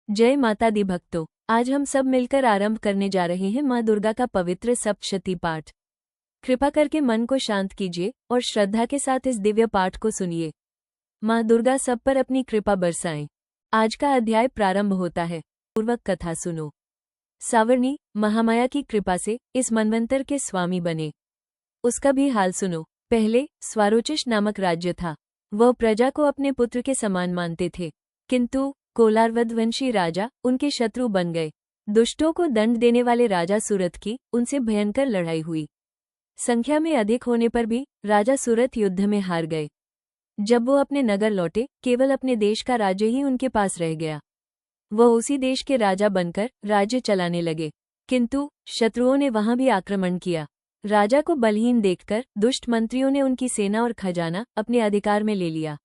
जय माता दी भक्तों, आज हम सब मिलकर आरंभ करने जा रहे हैं माँ दुर्गा का पवित्र सप्तशती पाठ। कृपा करके मन को शांत कीजिए और श्रद्धा के साथ इस दिव्य पाठ को सुनिए। माँ दुर्गा सब पर अपनी कृपा बरसाएं। आज का अध्याय प्रारंभ होता है। पूर्वक कथा सुनो। सावर्णी महामाया की कृपा से इस मनवंतर के स्वामी बने। उसका भी हाल सुनो। पहले स्वारोचिष नामक राज्य था। वह प्रजा को अपने पुत्र के समान मानते थे, किंतु कोलारवधवंशी राजा उनके शत्रु बन गए। दुष्टों को दंड देने वाले राजा सूरत की उनसे भयंकर लड़ाई हुई। संख्या में अधिक होने पर भी राजा सूरत युद्ध में हार गए। जब वो अपने नगर लौटे, केवल अपने देश का राज्य ही उनके पास रह गया। वह उसी देश के राजा बनकर राज्य चलाने लगे, किंतु शत्रुओं ने वहां भी आक्रमण किया। राजा को बलहीन देखकर दुष्ट मंत्रियों ने उनकी सेना और खजाना अपने अधिकार में ले लिया।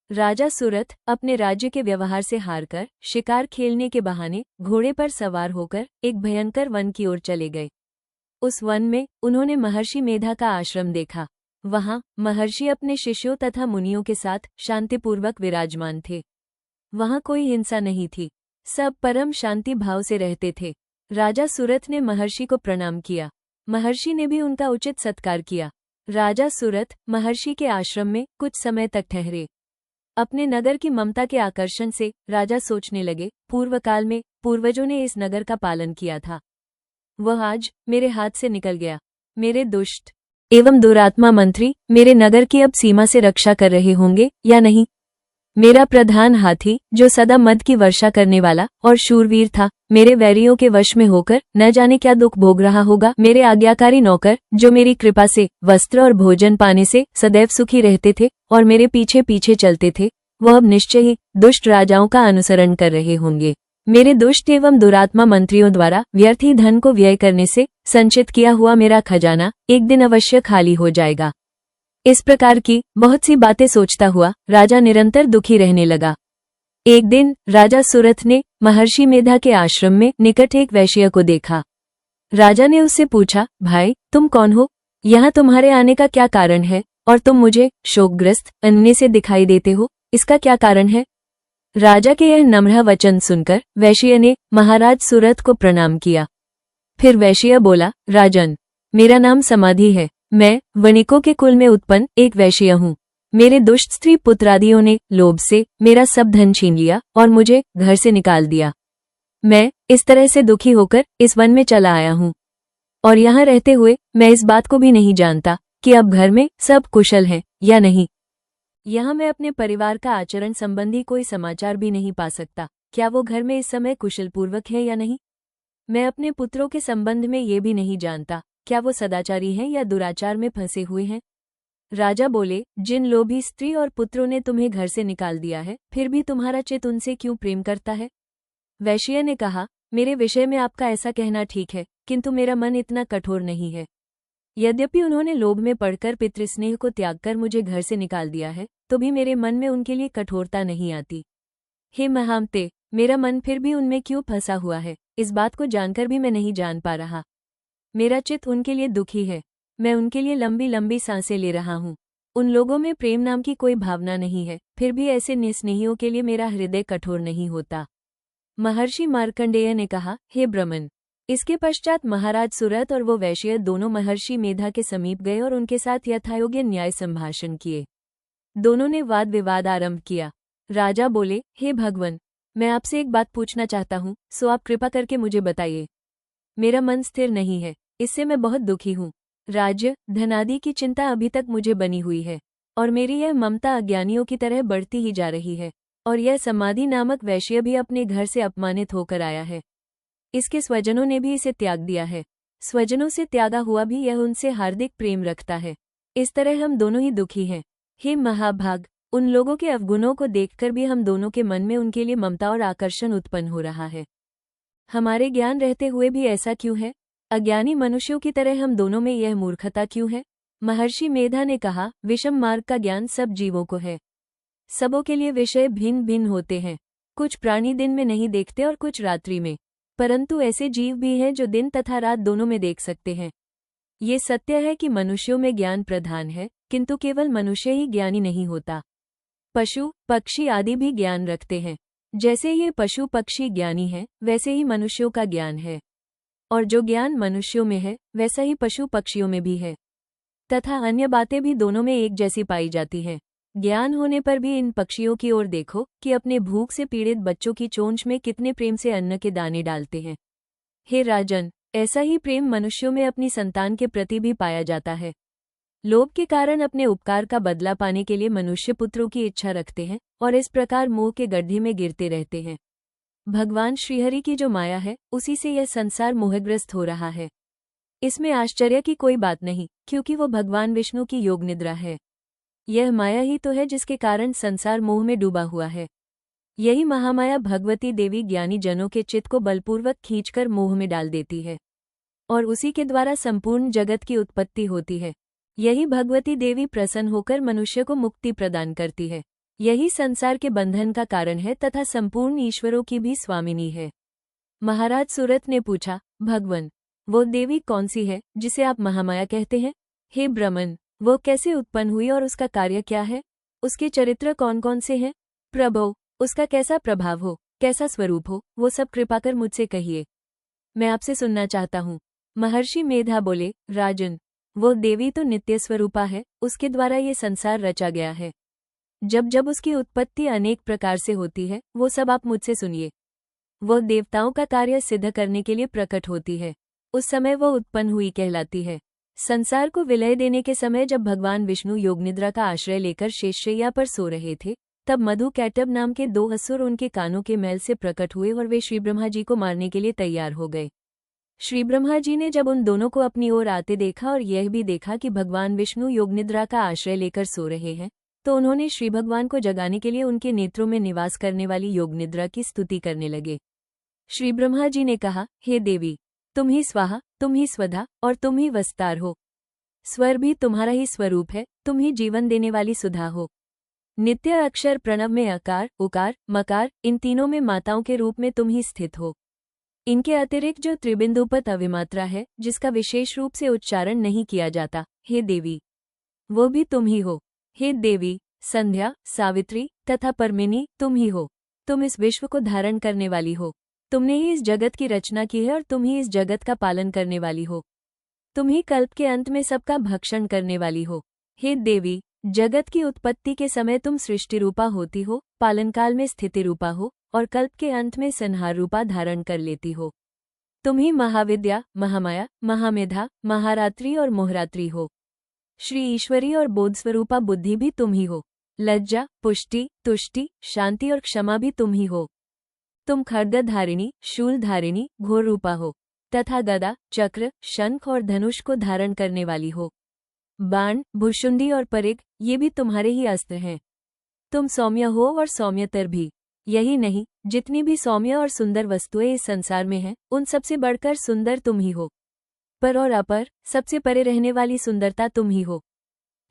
राजा सूरत अपने राज्य के व्यवहार से हारकर शिकार खेलने के बहाने घोड़े पर सवार होकर एक भयंकर वन की ओर चले गए। उस वन में उन्होंने महर्षि मेधा का आश्रम देखा। वहां महर्षि अपने शिष्यों तथा मुनियों के साथ शांतिपूर्वक विराजमान थे। वहां कोई हिंसा नहीं थी, सब परम शांति भाव से रहते थे। राजा सूरत ने महर्षि को प्रणाम किया। महर्षि ने भी उनका उचित सत्कार किया। राजा सूरत महर्षि के आश्रम में कुछ समय तक ठहरे। अपने नगर की ममता के आकर्षण से राजा सोचने लगे, पूर्व काल में पूर्वजों ने इस नगर का पालन किया था, वह आज मेरे हाथ से निकल गया। मेरे दुष्ट एवं दुरात्मा मंत्री मेरे नगर की अब सीमा से रक्षा कर रहे होंगे या नहीं। मेरा प्रधान हाथी, जो सदा मद की वर्षा करने वाला और शूरवीर था, मेरे वैरियों के वश में होकर न जाने क्या दुख भोग रहा होगा। मेरे आज्ञाकारी नौकर, जो मेरी कृपा से वस्त्र और भोजन पाने से सदैव सुखी रहते थे और मेरे पीछे पीछे चलते थे, वह अब निश्चय ही दुष्ट राजाओं का अनुसरण कर रहे होंगे। मेरे दुष्ट एवं दुरात्मा मंत्रियों द्वारा व्यर्थ ही धन को व्यय करने से संचित किया हुआ मेरा खजाना एक दिन अवश्य खाली हो जाएगा। इस प्रकार की बहुत सी बातें सोचता हुआ राजा निरंतर दुखी रहने लगा। एक दिन राजा सूरत ने महर्षि मेधा के आश्रम में निकट एक वैश्य को देखा। राजा ने उससे पूछा, भाई तुम कौन हो? यहाँ तुम्हारे आने का क्या कारण है? और तुम मुझे शोकग्रस्त अन्य से दिखाई देते हो, इसका क्या कारण है? राजा के यह नम्र वचन सुनकर वैश्य ने महाराज सूरत को प्रणाम किया। फिर वैश्य बोला, राजन, मेरा नाम समाधि है। मैं वणिकों के कुल में उत्पन्न एक वैश्य हूँ। मेरे दुष्ट स्त्री पुत्रादियों ने लोभ से मेरा सब धन छीन लिया और मुझे घर से निकाल दिया। मैं इस तरह से दुखी होकर इस वन में चला आया हूँ, और यहाँ रहते हुए मैं इस बात को भी नहीं जानता कि अब घर में सब कुशल है या नहीं। यहाँ मैं अपने परिवार का आचरण संबंधी कोई समाचार भी नहीं पा सकता। क्या वो घर में इस समय कुशल पूर्वक है या नहीं? मैं अपने पुत्रों के संबंध में ये भी नहीं जानता, क्या वो सदाचारी हैं या दुराचार में फंसे हुए हैं। राजा बोले, जिन लोभी स्त्री और पुत्रों ने तुम्हें घर से निकाल दिया है, फिर भी तुम्हारा चित्त उनसे क्यों प्रेम करता है? वैश्य ने कहा, मेरे विषय में आपका ऐसा कहना ठीक है, किंतु मेरा मन इतना कठोर नहीं है। यद्यपि उन्होंने लोभ में पड़कर पितृस्नेह को त्याग कर मुझे घर से निकाल दिया है, तो भी मेरे मन में उनके लिए कठोरता नहीं आती। हे महामते, मेरा मन फिर भी उनमें क्यों फंसा हुआ है, इस बात को जानकर भी मैं नहीं जान पा रहा। मेरा चित्त उनके लिए दुखी है। मैं उनके लिए लंबी लंबी सांसें ले रहा हूँ। उन लोगों में प्रेम नाम की कोई भावना नहीं है, फिर भी ऐसे निस्नेहियों के लिए मेरा हृदय कठोर नहीं होता। महर्षि मार्कंडेय ने कहा, हे ब्रह्मन। इसके पश्चात महाराज सूरत और वो वैश्य दोनों महर्षि मेधा के समीप गए और उनके साथ यथायोग्य न्याय संभाषण किए। दोनों ने वाद विवाद आरंभ किया। राजा बोले, हे भगवन, मैं आपसे एक बात पूछना चाहता हूँ, सो आप कृपा करके मुझे बताइए। मेरा मन स्थिर नहीं है, इससे मैं बहुत दुखी हूँ। राज्य धनादि की चिंता अभी तक मुझे बनी हुई है, और मेरी यह ममता अज्ञानियों की तरह बढ़ती ही जा रही है। और यह समाधि नामक वैश्य भी अपने घर से अपमानित होकर आया है। इसके स्वजनों ने भी इसे त्याग दिया है। स्वजनों से त्यागा हुआ भी यह उनसे हार्दिक प्रेम रखता है। इस तरह हम दोनों ही दुखी हैं। हे महाभाग, उन लोगों के अवगुणों को देखकर भी हम दोनों के मन में उनके लिए ममता और आकर्षण उत्पन्न हो रहा है। हमारे ज्ञान रहते हुए भी ऐसा क्यों है? अज्ञानी मनुष्यों की तरह हम दोनों में यह मूर्खता क्यों है? महर्षि मेधा ने कहा, विषम मार्ग का ज्ञान सब जीवों को है। सबों के लिए विषय भिन्न भिन्न होते हैं। कुछ प्राणी दिन में नहीं देखते और कुछ रात्रि में, परंतु ऐसे जीव भी हैं जो दिन तथा रात दोनों में देख सकते हैं। ये सत्य है कि मनुष्यों में ज्ञान प्रधान है, किंतु केवल मनुष्य ही ज्ञानी नहीं होता। पशु पक्षी आदि भी ज्ञान रखते हैं। जैसे ये पशु पक्षी ज्ञानी है, वैसे ही मनुष्यों का ज्ञान है, और जो ज्ञान मनुष्यों में है वैसा ही पशु पक्षियों में भी है, तथा अन्य बातें भी दोनों में एक जैसी पाई जाती हैं। ज्ञान होने पर भी इन पक्षियों की ओर देखो कि अपने भूख से पीड़ित बच्चों की चोंच में कितने प्रेम से अन्न के दाने डालते हैं। हे राजन, ऐसा ही प्रेम मनुष्यों में अपनी संतान के प्रति भी पाया जाता है। लोभ के कारण अपने उपकार का बदला पाने के लिए मनुष्य पुत्रों की इच्छा रखते हैं और इस प्रकार मोह के गड्ढे में गिरते रहते हैं। भगवान श्रीहरि की जो माया है, उसी से यह संसार मोहग्रस्त हो रहा है। इसमें आश्चर्य की कोई बात नहीं, क्योंकि वो भगवान विष्णु की योग निद्रा है। यह माया ही तो है जिसके कारण संसार मोह में डूबा हुआ है। यही महामाया भगवती देवी ज्ञानी जनों के चित्त को बलपूर्वक खींचकर मोह में डाल देती है, और उसी के द्वारा संपूर्ण जगत की उत्पत्ति होती है। यही भगवती देवी प्रसन्न होकर मनुष्य को मुक्ति प्रदान करती है। यही संसार के बंधन का कारण है तथा संपूर्ण ईश्वरों की भी स्वामिनी है। महाराज सूरत ने पूछा, भगवन, वो देवी कौन सी है जिसे आप महामाया कहते हैं? हे ब्रह्मन, वो कैसे उत्पन्न हुई और उसका कार्य क्या है? उसके चरित्र कौन कौन से हैं? प्रभो, उसका कैसा प्रभाव हो, कैसा स्वरूप हो, वो सब कृपा कर मुझसे कहिए, मैं आपसे सुनना चाहता हूँ। महर्षि मेधा बोले, राजन, वो देवी तो नित्य स्वरूपा है, उसके द्वारा ये संसार रचा गया है। जब जब उसकी उत्पत्ति अनेक प्रकार से होती है, वो सब आप मुझसे सुनिए। वो देवताओं का कार्य सिद्ध करने के लिए प्रकट होती है, उस समय वो उत्पन्न हुई कहलाती है। संसार को विलय देने के समय जब भगवान विष्णु योगनिद्रा का आश्रय लेकर शेषशैया पर सो रहे थे, तब मधु कैटब नाम के 2 असुर उनके कानों के मैल से प्रकट हुए और वे श्री ब्रह्मा जी को मारने के लिए तैयार हो गए। श्री ब्रह्मा जी ने जब उन दोनों को अपनी ओर आते देखा और यह भी देखा कि भगवान विष्णु योगनिद्रा का आश्रय लेकर सो रहे हैं, तो उन्होंने श्री भगवान को जगाने के लिए उनके नेत्रों में निवास करने वाली योगनिद्रा की स्तुति करने लगे। श्री ब्रह्मा जी ने कहा, हे देवी, तुम ही स्वाहा, तुम ही स्वधा और तुम ही वस्तार हो। स्वर भी तुम्हारा ही स्वरूप है, तुम ही जीवन देने वाली सुधा हो। नित्य अक्षर प्रणव में अकार, उकार, मकार, इन तीनों में माताओं के रूप में तुम ही स्थित हो। इनके अतिरिक्त जो त्रिबिंदुपत अविमात्रा है, जिसका विशेष रूप से उच्चारण नहीं किया जाता, हे देवी, वो भी तुम ही हो। हे देवी, संध्या, सावित्री तथा परमिनी तुम ही हो। तुम इस विश्व को धारण करने वाली हो। तुमने ही इस जगत की रचना की है और तुम ही इस जगत का पालन करने वाली हो। तुम ही कल्प के अंत में सबका भक्षण करने वाली हो। हे देवी, जगत की उत्पत्ति के समय तुम सृष्टि रूपा होती हो, पालनकाल में स्थिति रूपा हो और कल्प के अंत में संहार रूपा धारण कर लेती हो। तुम ही महाविद्या, महामाया, महामेधा, महारात्रि और मोहरात्रि हो। श्री ईश्वरी और बोध स्वरूपा बुद्धि भी तुम ही हो। लज्जा, पुष्टि, तुष्टि, शांति और क्षमा भी तुम ही हो। तुम खड्गधारिणी, शूलधारिणी, घोर रूपा हो तथा गदा, चक्र, शंख और धनुष को धारण करने वाली हो। बाण, भुशुंडी और परिग, ये भी तुम्हारे ही अस्त्र हैं। तुम सौम्य हो और सौम्यतर भी। यही नहीं, जितनी भी सौम्य और सुंदर वस्तुएं इस संसार में हैं, उन सबसे बढ़कर सुंदर तुम ही हो। पर और अपर, सबसे परे रहने वाली सुंदरता तुम ही हो।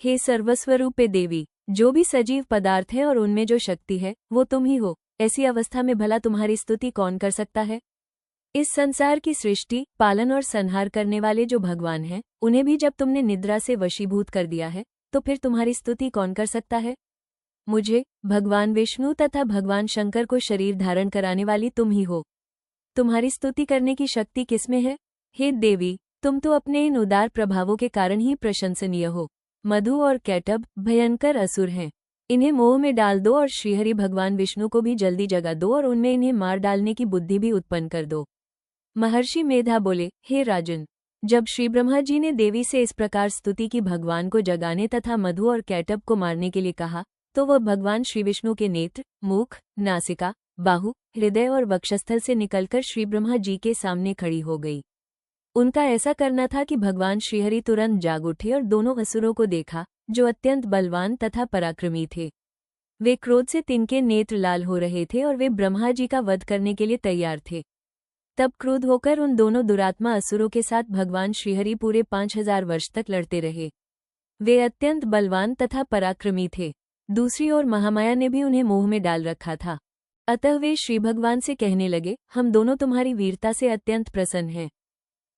हे सर्वस्वरूपे देवी, जो भी सजीव पदार्थ है और उनमें जो शक्ति है, वो तुम ही हो। ऐसी अवस्था में भला तुम्हारी स्तुति कौन कर सकता है? इस संसार की सृष्टि, पालन और संहार करने वाले जो भगवान हैं, उन्हें भी जब तुमने निद्रा से वशीभूत कर दिया है, तो फिर तुम्हारी स्तुति कौन कर सकता है? मुझे, भगवान विष्णु तथा भगवान शंकर को शरीर धारण कराने वाली तुम ही हो। तुम्हारी स्तुति करने की शक्ति किसमें है? हे देवी, तुम तो अपने इन उदार प्रभावों के कारण ही प्रशंसनीय हो। मधु और कैटब भयंकर असुर हैं, इन्हें मोह में डाल दो और श्रीहरि भगवान विष्णु को भी जल्दी जगा दो और उनमें इन्हें मार डालने की बुद्धि भी उत्पन्न कर दो। महर्षि मेधा बोले, हे राजन, जब श्री ब्रह्मा जी ने देवी से इस प्रकार स्तुति की भगवान को जगाने तथा मधु और कैटब को मारने के लिए कहा, तो वह भगवान श्री विष्णु के नेत्र, मुख, नासिका, बाहु, हृदय और वक्षस्थल से निकलकर श्री ब्रह्मा जी के सामने खड़ी हो गई। उनका ऐसा करना था कि भगवान श्रीहरि तुरंत जाग उठे और दोनों असुरों को देखा, जो अत्यंत बलवान तथा पराक्रमी थे। वे क्रोध से तिनके नेत्र लाल हो रहे थे और वे ब्रह्मा जी का वध करने के लिए तैयार थे। तब क्रोध होकर उन दोनों दुरात्मा असुरों के साथ भगवान श्रीहरि पूरे 5000 वर्ष तक लड़ते रहे। वे अत्यंत बलवान तथा पराक्रमी थे। दूसरी ओर महामाया ने भी उन्हें मोह में डाल रखा था। अतः वे श्री भगवान से कहने लगे, हम दोनों तुम्हारी वीरता से अत्यंत प्रसन्न हैं।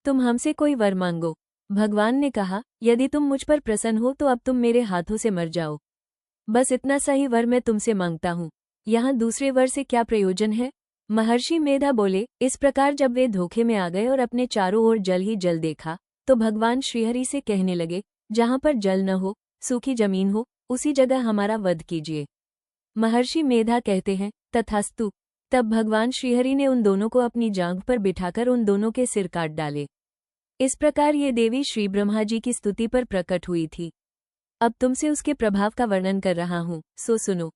तुम हमसे कोई वर मांगो। भगवान ने कहा, यदि तुम मुझ पर प्रसन्न हो तो अब तुम मेरे हाथों से मर जाओ। बस इतना सा ही वर मैं तुमसे मांगता हूँ। यहाँ दूसरे वर से क्या प्रयोजन है? महर्षि मेधा बोले, इस प्रकार जब वे धोखे में आ गए और अपने चारों ओर जल ही जल देखा, तो भगवान श्रीहरि से कहने लगे, जहाँ पर जल न हो, सूखी जमीन हो, उसी जगह हमारा वध कीजिए। महर्षि मेधा कहते हैं, तथास्तु। तब भगवान श्रीहरि ने उन दोनों को अपनी जांघ पर बिठाकर उन दोनों के सिर काट डाले। इस प्रकार ये देवी श्री ब्रह्मा जी की स्तुति पर प्रकट हुई थी। अब तुमसे उसके प्रभाव का वर्णन कर रहा हूँ, सो सुनो।